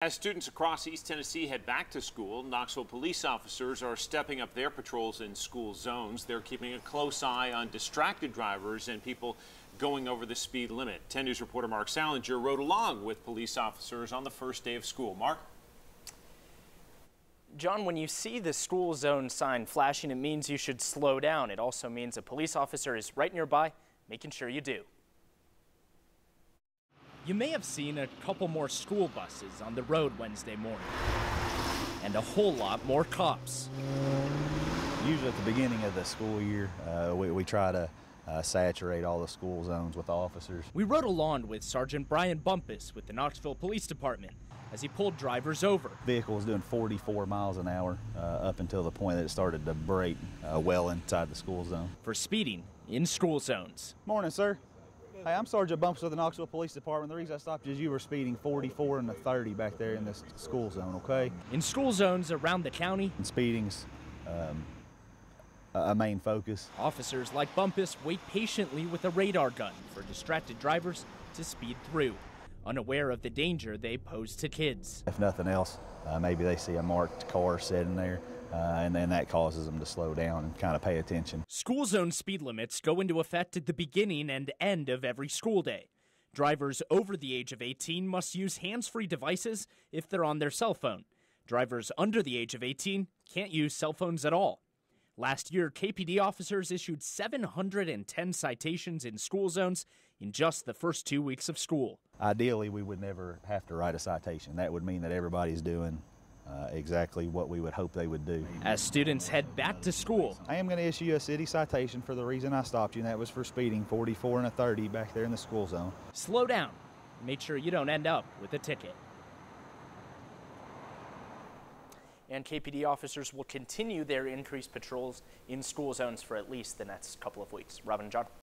As students across East Tennessee head back to school, Knoxville police officers are stepping up their patrols in school zones. They're keeping a close eye on distracted drivers and people going over the speed limit. 10 News reporter Mark Salinger rode along with police officers on the first day of school. Mark? John, when you see the school zone sign flashing, it means you should slow down. It also means a police officer is right nearby, making sure you do. You may have seen a couple more school buses on the road Wednesday morning, and a whole lot more cops. Usually at the beginning of the school year, we try to saturate all the school zones with officers. We rode along with Sergeant Brian Bumpus with the Knoxville Police Department as he pulled drivers over. The vehicle was doing 44 miles an hour up until the point that it started to brake well inside the school zone. For speeding in school zones. Morning, sir. Hey, I'm Sergeant Bumpus with the Knoxville Police Department. The reason I stopped you is you were speeding 44 and a 30 back there in this school zone, okay? In school zones around the county, And speeding's a main focus. officers like Bumpus wait patiently with a radar gun for distracted drivers to speed through, unaware of the danger they pose to kids. If nothing else, maybe they see a marked car sitting there, and then that causes them to slow down and kind of pay attention. School zone speed limits go into effect at the beginning and end of every school day. Drivers over the age of 18 must use hands-free devices if they're on their cell phone. Drivers under the age of 18 can't use cell phones at all. Last year, KPD officers issued 710 citations in school zones in just the first 2 weeks of school. Ideally, we would never have to write a citation. That would mean that everybody's doing exactly what we would hope they would do. As students head back to school, I am going to issue you a city citation for the reason I stopped you, and that was for speeding 44 and a 30 back there in the school zone. slow down. Make sure you don't end up with a ticket. And KPD officers will continue their increased patrols in school zones for at least the next couple of weeks. Robin and John.